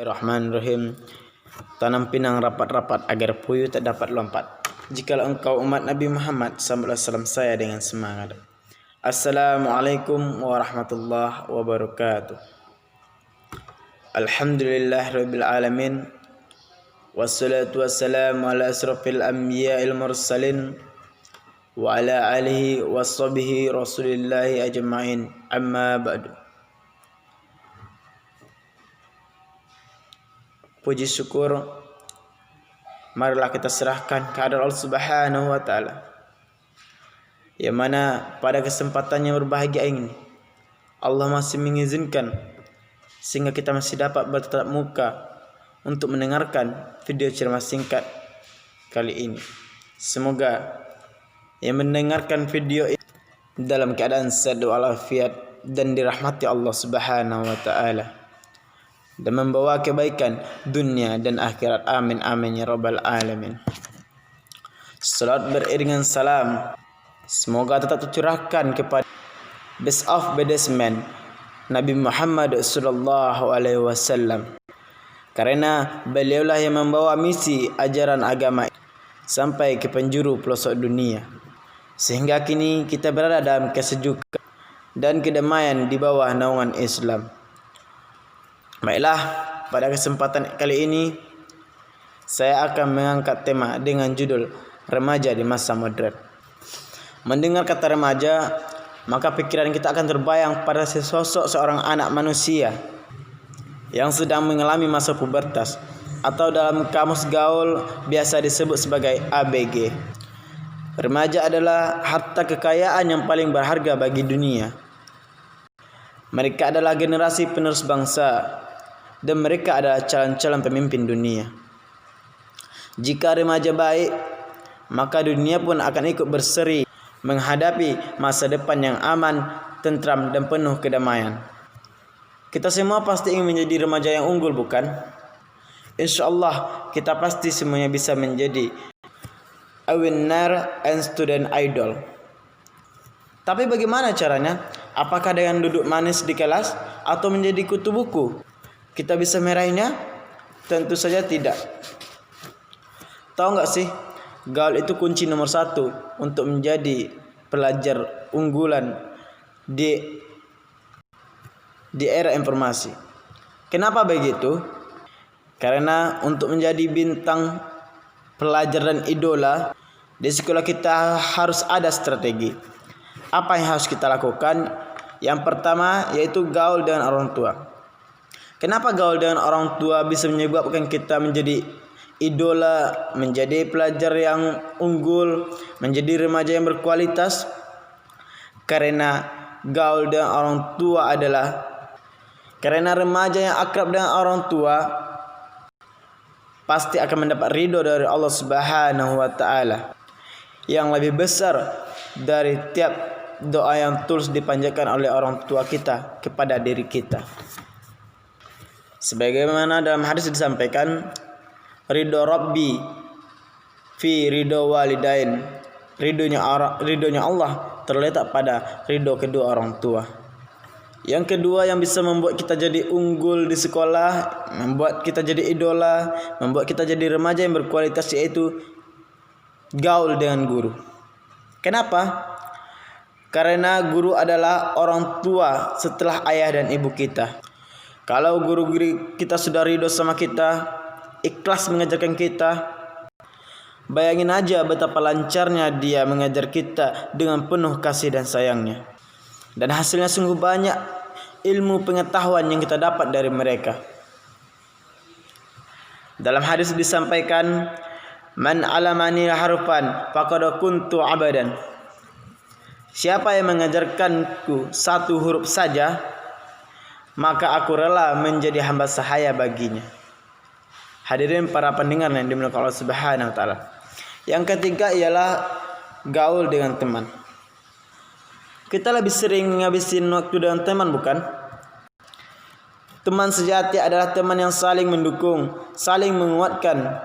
Bismillahirrahmanirrahim. Tanam pinang rapat-rapat agar puyuh tak dapat lompat. Jikalau engkau umat Nabi Muhammad SAW, saya dengan semangat. Assalamualaikum warahmatullahi wabarakatuh. Alhamdulillahirabbil alamin. Wassalatu wassalamu ala asrofil anbiya'il mursalin wa ala alihi washabihi rasulillahi ajma'in. Amma ba'du. Puji syukur marilah kita serahkan kehadirat Allah Subhanahu wa taala, yang mana pada kesempatan yang berbahagia ini Allah masih mengizinkan sehingga kita masih dapat bertatap muka untuk mendengarkan video ceramah singkat kali ini. Semoga yang mendengarkan video ini dalam keadaan sehat walafiat dan dirahmati Allah Subhanahu wa taala, dan membawa kebaikan dunia dan akhirat. Amin amin ya rabbal alamin. Salat beriringan salam semoga tetap tercurahkan kepada best of bedesmen Nabi Muhammad sallallahu alaihi wasallam, karena beliaulah yang membawa misi ajaran agama sampai ke penjuru pelosok dunia, sehingga kini kita berada dalam kesejukan dan kedamaian di bawah naungan Islam. Baiklah, pada kesempatan kali ini saya akan mengangkat tema dengan judul remaja di masa modern. Mendengar kata remaja, maka pikiran kita akan terbayang pada sesosok seorang anak manusia yang sedang mengalami masa pubertas, atau dalam kamus gaul biasa disebut sebagai ABG. Remaja adalah harta kekayaan yang paling berharga bagi dunia. Mereka adalah generasi penerus bangsa, dan mereka adalah calon-calon pemimpin dunia. Jika remaja baik, maka dunia pun akan ikut berseri menghadapi masa depan yang aman, tentram, dan penuh kedamaian. Kita semua pasti ingin menjadi remaja yang unggul, bukan? InsyaAllah kita pasti semuanya bisa menjadi a winner and student idol. Tapi bagaimana caranya? Apakah dengan duduk manis di kelas atau menjadi kutu buku kita bisa meraihnya? Tentu saja tidak. Tahu nggak sih, gaul itu kunci nomor 1 untuk menjadi pelajar unggulan di era informasi. Kenapa begitu? Karena untuk menjadi bintang, pelajar, dan idola di sekolah kita harus ada strategi. Apa yang harus kita lakukan? Yang pertama yaitu gaul dengan orang tua. Kenapa gaul dengan orang tua bisa menyebabkan kita menjadi idola, menjadi pelajar yang unggul, menjadi remaja yang berkualitas? Karena gaul dengan orang tua adalah karena remaja yang akrab dengan orang tua pasti akan mendapat ridho dari Allah Subhanahu wa taala yang lebih besar dari tiap doa yang tulus dipanjatkan oleh orang tua kita kepada diri kita. Sebagaimana dalam hadis disampaikan, ridho Rabbi fi ridho walidain. Ridhonya Allah terletak pada ridho kedua orang tua. Yang kedua yang bisa membuat kita jadi unggul di sekolah, membuat kita jadi idola, membuat kita jadi remaja yang berkualitas, yaitu gaul dengan guru. Kenapa? Karena guru adalah orang tua setelah ayah dan ibu kita. Kalau guru-guru kita sudah ridho sama kita, ikhlas mengajarkan kita, bayangin aja betapa lancarnya dia mengajar kita dengan penuh kasih dan sayangnya. Dan hasilnya sungguh banyak ilmu pengetahuan yang kita dapat dari mereka. Dalam hadis disampaikan, man alamani harfan faqad kuntu abadan. Siapa yang mengajarkanku satu huruf saja, maka aku rela menjadi hamba sahaya baginya. Hadirin para pendengar yang dimuliakan Allah Subhanahu wa taala. Yang ketiga ialah gaul dengan teman. Kita lebih sering ngabisin waktu dengan teman, bukan? Teman sejati adalah teman yang saling mendukung, saling menguatkan,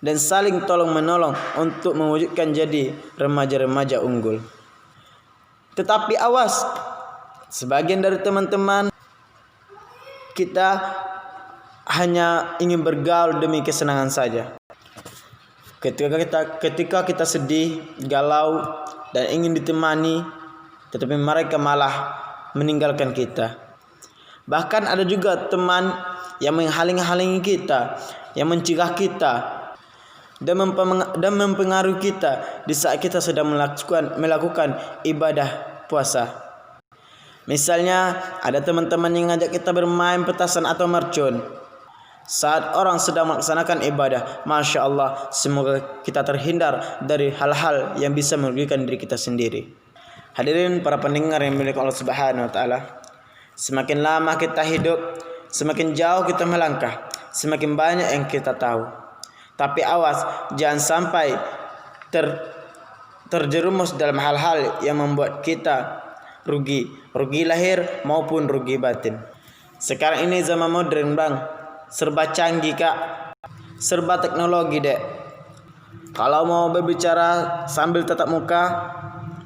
dan saling tolong menolong untuk mewujudkan jadi remaja-remaja unggul. Tetapi awas, sebagian dari teman-teman kita hanya ingin bergaul demi kesenangan saja. Ketika kita sedih, galau, dan ingin ditemani, tetapi mereka malah meninggalkan kita. Bahkan ada juga teman yang menghalang-halangi kita, yang mencegah kita, dan mempengaruhi kita di saat kita sedang melakukan ibadah puasa. Misalnya ada teman-teman yang ngajak kita bermain petasan atau mercon saat orang sedang melaksanakan ibadah. Masya Allah, semoga kita terhindar dari hal-hal yang bisa merugikan diri kita sendiri. Hadirin para pendengar yang milik Allah Subhanahu wa Ta'ala, semakin lama kita hidup, semakin jauh kita melangkah, semakin banyak yang kita tahu. Tapi awas, jangan sampai terjerumus dalam hal-hal yang membuat kita rugi lahir maupun rugi batin. Sekarang ini zaman modern bang, serba canggih kak, serba teknologi dek. Kalau mau berbicara sambil tatap muka,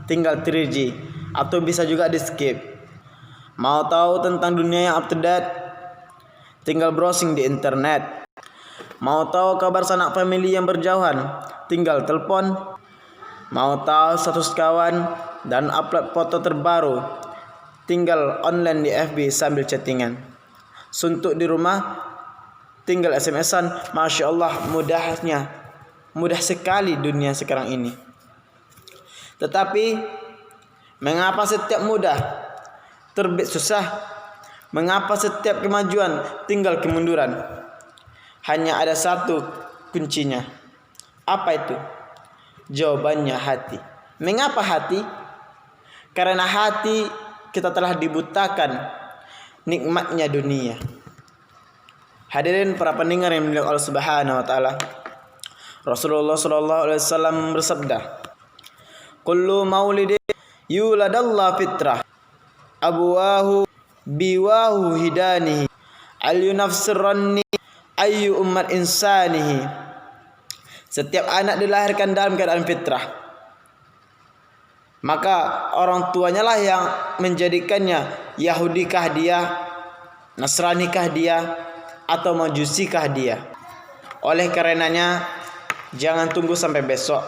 tinggal 3G atau bisa juga di skip. Mau tahu tentang dunia yang up to date, tinggal browsing di internet. Mau tahu kabar sanak family yang berjauhan, tinggal telepon. Mau tahu status kawan dan upload foto terbaru, tinggal online di FB sambil chattingan. Suntuk di rumah, tinggal SMS-an. Masya Allah, mudah sekali dunia sekarang ini. Tetapi mengapa setiap mudah terbit susah? Mengapa setiap kemajuan tinggal kemunduran? Hanya ada satu kuncinya. Apa itu? Jawabannya hati. Mengapa hati? Karena hati kita telah dibutakan nikmatnya dunia. Hadirin para pendengar yang dimuliakan Allah Subhanahu wa Ta'ala, Rasulullah sallallahu alaihi wasallam bersabda, "Kullu maulidin yuladallah fitrah, abuwahu biwahu hidanihi, ayu nafsirranni ayu ummat insanihi." Setiap anak dilahirkan dalam keadaan fitrah, maka orang tuanya lah yang menjadikannya Yahudikah dia, Nasranikah dia, atau Majusikah dia. Oleh karenanya, jangan tunggu sampai besok.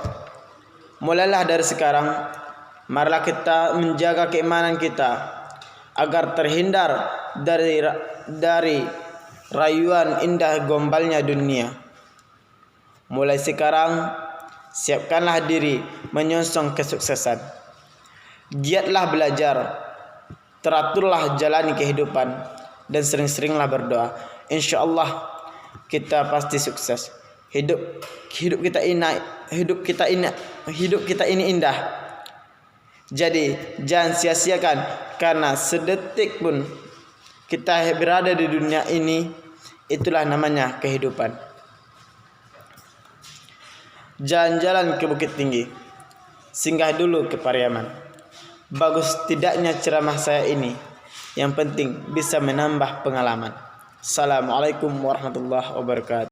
Mulailah dari sekarang. Marilah kita menjaga keimanan kita agar terhindar dari rayuan indah gombalnya dunia. Mulai sekarang, siapkanlah diri menyongsong kesuksesan. Giatlah belajar, teraturlah jalani kehidupan, dan sering-seringlah berdoa. Insya Allah kita pasti sukses. Hidup kita ini indah. Jadi jangan sia-siakan, karena sedetik pun kita berada di dunia ini, itulah namanya kehidupan. Jalan-jalan ke Bukit Tinggi, singgah dulu ke Pariaman. Bagus tidaknya ceramah saya ini, yang penting bisa menambah pengalaman. Assalamualaikum warahmatullahi wabarakatuh.